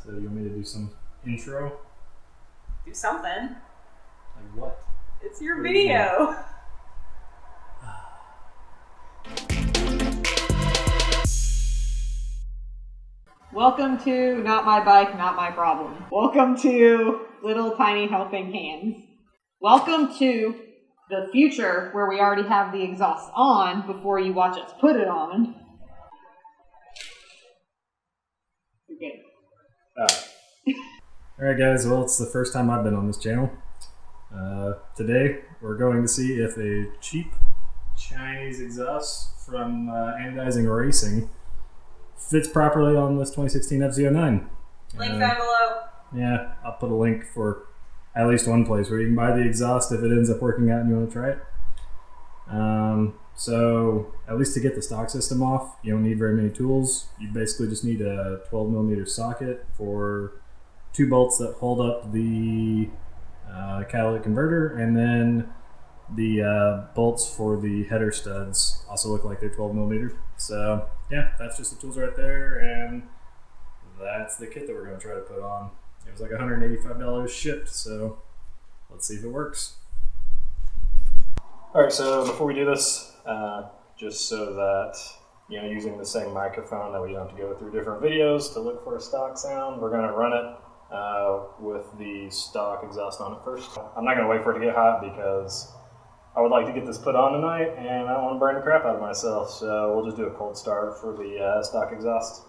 So you want me to do some intro? Do something. Like what? It's your video. Welcome to Not My Bike, Not My Problem. Welcome to Little Tiny Helping Hands. Welcome to the future where we already have the exhaust on before you watch us put it on. You're good. Alright guys, well it's the first time I've been on this channel. Today we're going to see if a cheap Chinese exhaust from Anodizing Racing fits properly on this 2016 FZ-09. Link down below. Yeah, I'll put a link for at least one place where you can buy the exhaust if it ends up working out and you want to try it. So at least to get the stock system off, you don't need very many tools. You basically just need a 12mm socket for 2 bolts that hold up the catalytic converter, and then the bolts for the header studs also look like they're 12mm. So yeah, that's just the tools right there, and that's the kit that we're going to try to put on. It was like $185 shipped, so let's see if it works. Alright, so before we do this, just so that, you know, using the same microphone that we don't have to go through different videos to look for a stock sound, we're going to run it with the stock exhaust on it first. I'm not going to wait for it to get hot because I would like to get this put on tonight and I don't want to burn the crap out of myself, so we'll just do a cold start for the stock exhaust.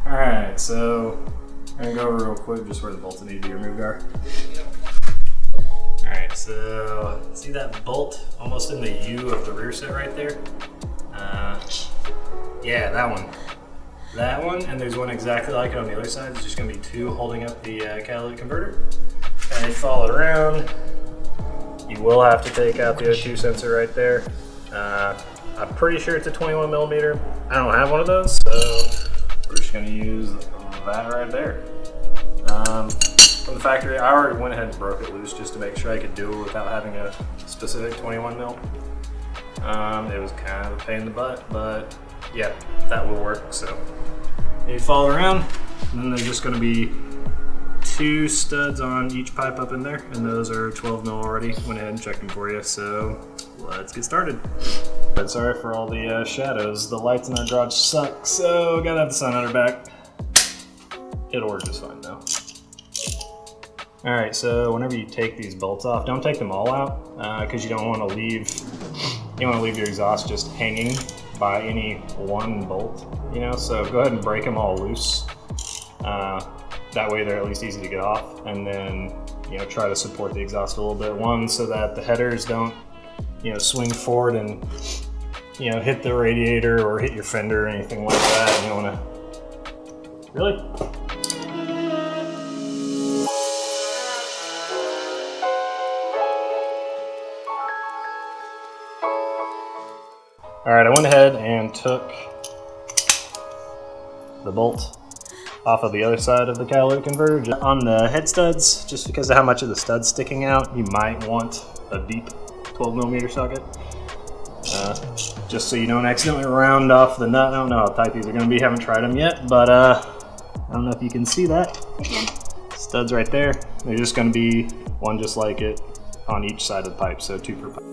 Alright, so I'm going to go over real quick just where the bolts that need to be removed are. Alright, so see that bolt almost in the U of the rear set right there? Yeah, that one. That one, and there's one exactly like it on the other side. There's just going to be 2 holding up the catalytic converter. And they follow it around. You will have to take out the O2 sensor right there. I'm pretty sure it's a 21mm. I don't have one of those, so we're just going to use that right there. From the factory, I already went ahead and broke it loose just to make sure I could do it without having a specific 21mm. It was kind of a pain in the butt, but yeah, that will work. So you follow it around, and then there's just going to be 2 studs on each pipe up in there, and those are 12mm already. Went ahead and checked them for you, so let's get started. But sorry for all the shadows. The lights in our garage suck, so gotta have the sun on our back. It'll work just fine though. Alright, so whenever you take these bolts off, don't take them all out, because you don't want to leave your exhaust just hanging by any one bolt, you know, so go ahead and break them all loose. That way they're at least easy to get off, and then, you know, try to support the exhaust a little bit. One, so that the headers don't, you know, swing forward and, you know, hit the radiator or hit your fender or anything like that. You don't want to... Really? Alright, I went ahead and took the bolt off of the other side of the catalytic converter. On the head studs, just because of how much of the stud's sticking out, you might want a deep 12mm socket. Just so you don't accidentally round off the nut. I don't know how tight these are going to be, haven't tried them yet, but I don't know if you can see that. Studs right there. They're just going to be one just like it on each side of the pipe, so 2 per pipe.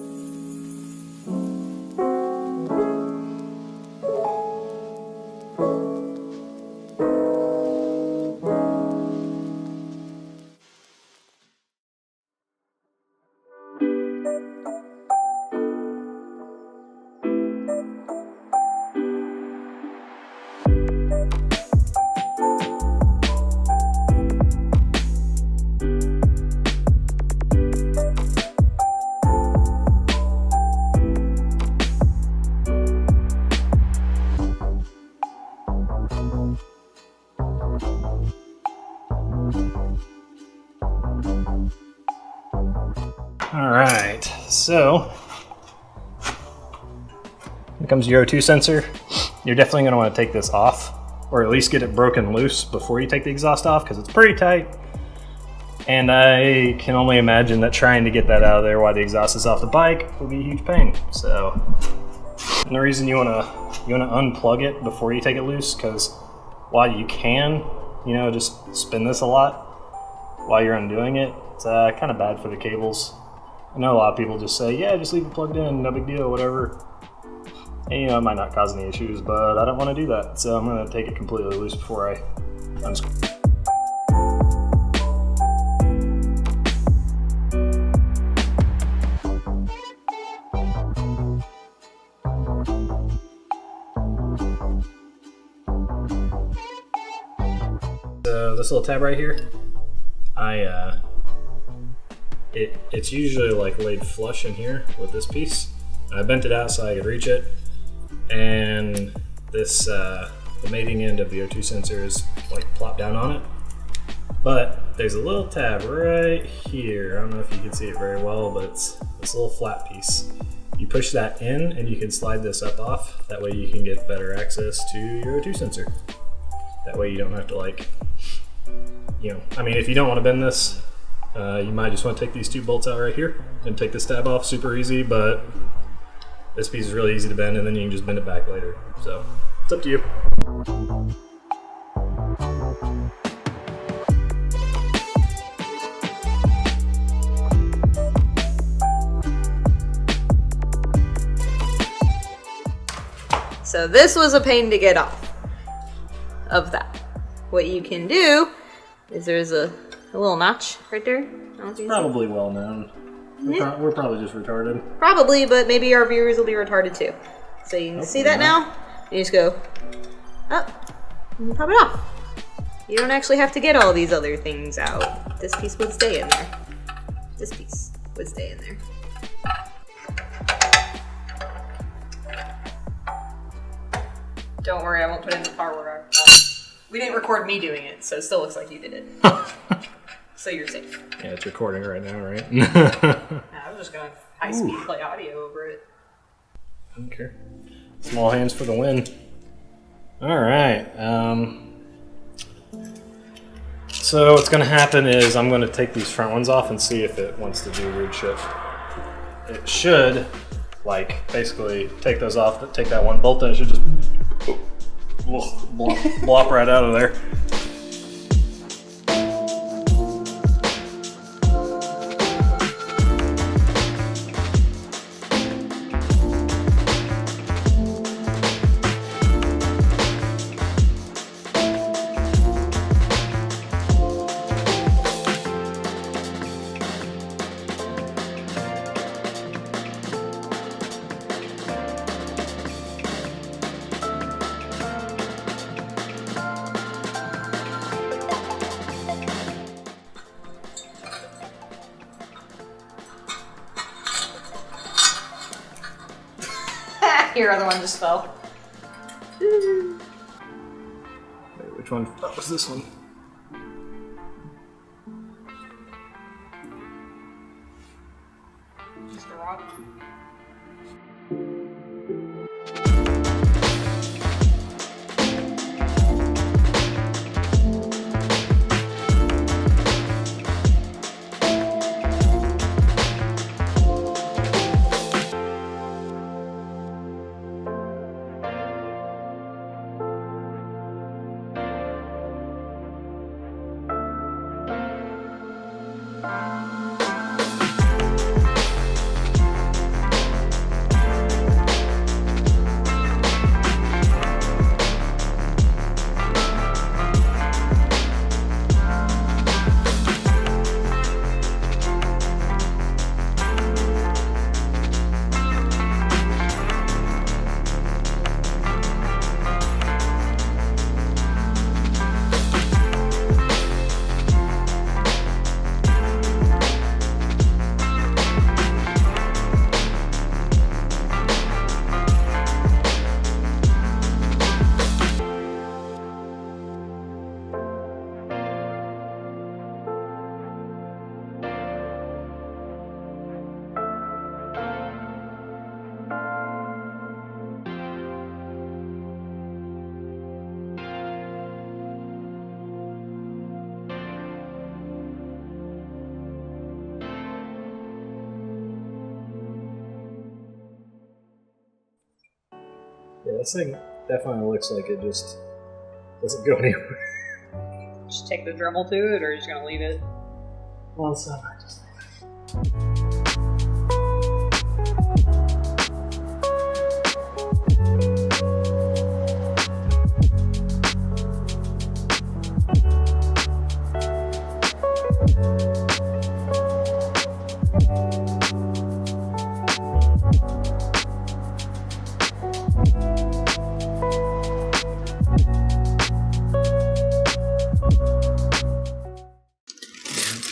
Alright, so when it comes to your O2 sensor, you're definitely going to want to take this off, or at least get it broken loose before you take the exhaust off, because it's pretty tight. And I can only imagine that trying to get that out of there while the exhaust is off the bike will be a huge pain. So, and the reason you wanna unplug it before you take it loose, because while you can, just spin this a lot while you're undoing it, it's kind of bad for the cables. I know a lot of people just say, yeah, just leave it plugged in, no big deal, whatever. And it might not cause any issues, but I don't want to do that, so I'm going to take it completely loose before I unscrew. So this little tab right here, it's usually like laid flush in here with this piece. I bent it out so I could reach it, and this the mating end of the O2 sensor is like plopped down on it. But there's a little tab right here. I don't know if you can see it very well, but it's this little flat piece. You push that in and you can slide this up off. That way you can get better access to your O2 sensor. That way you don't have to if you don't want to bend this, you might just want to take these two bolts out right here and take this tab off. Super easy, but this piece is really easy to bend, and then you can just bend it back later. So it's up to you. So this was a pain to get off of that. What you can do is there's a little notch right there. It's probably well known. We're probably just retarded. Probably, but maybe our viewers will be retarded too. So you can see that now. You just go up and pop it off. You don't actually have to get all these other things out. This piece would stay in there. This piece would stay in there. Don't worry, I won't put in the part where we didn't record me doing it, so it still looks like you did it. So you're safe. Yeah, it's recording right now, right? I was just gonna high-speed play audio over it. I don't care. Small hands for the win. All right. So what's gonna happen is I'm gonna take these front ones off and see if it wants to do weird shit. It should, basically take those off. Take that one bolt, and it should just blop right out of there. Your other one just fell. Wait, which one? That was this one. Just a rock. Yeah, this thing definitely looks like it just doesn't go anywhere. Just take the Dremel to it, or are you just gonna leave it? Well, it's not. I just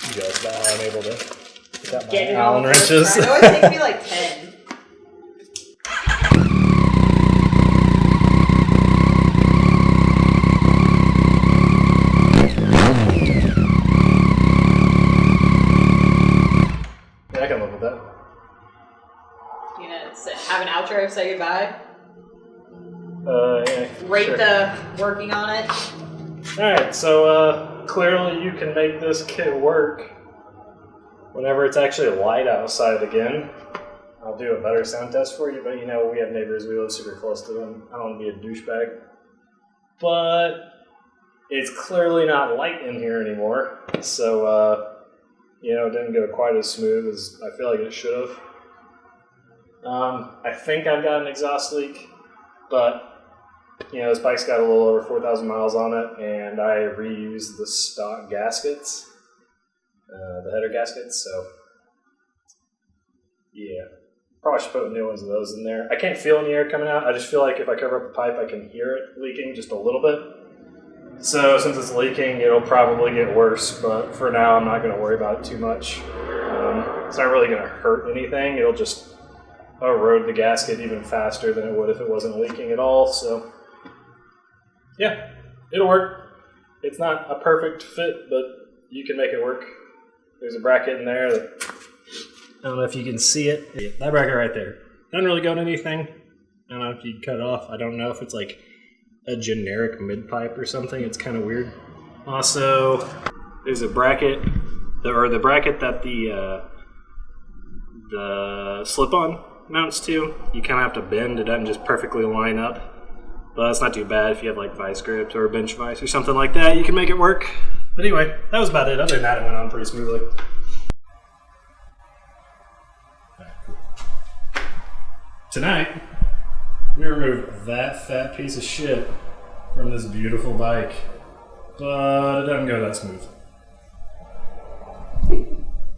you guys about how I'm able to pick out my Allen wrenches. It always takes me like 10. Yeah, I can live with that. You know, have an outro, say goodbye. Yeah. Rate sure. the working on it. Alright, so clearly you can make this kit work whenever it's actually light outside again. I'll do a better sound test for you, but you know, we have neighbors, we live super close to them. I don't want to be a douchebag. But it's clearly not light in here anymore, so you know, it didn't go quite as smooth as I feel like it should have. I think I've got an exhaust leak, but you know, this bike's got a little over 4,000 miles on it, and I reused the stock gaskets, the header gaskets, so yeah. Probably should put new ones of those in there. I can't feel any air coming out. I just feel like if I cover up the pipe, I can hear it leaking just a little bit. So since it's leaking, it'll probably get worse, but for now, I'm not going to worry about it too much. It's not really going to hurt anything. It'll just erode the gasket even faster than it would if it wasn't leaking at all, so yeah, it'll work. It's not a perfect fit, but you can make it work. There's a bracket in there that, I don't know if you can see it. Yeah, that bracket right there. Doesn't really go to anything. I don't know if you can cut it off. I don't know if it's like a generic mid-pipe or something. It's kind of weird. Also, there's a bracket, the bracket that the slip-on mounts to. You kind of have to bend. It doesn't just perfectly line up. But that's not too bad if you have like vice grips or a bench vise or something like that. You can make it work. But anyway, that was about it. Other than that, it went on pretty smoothly. Tonight, we removed that fat piece of shit from this beautiful bike. But it doesn't go that smooth.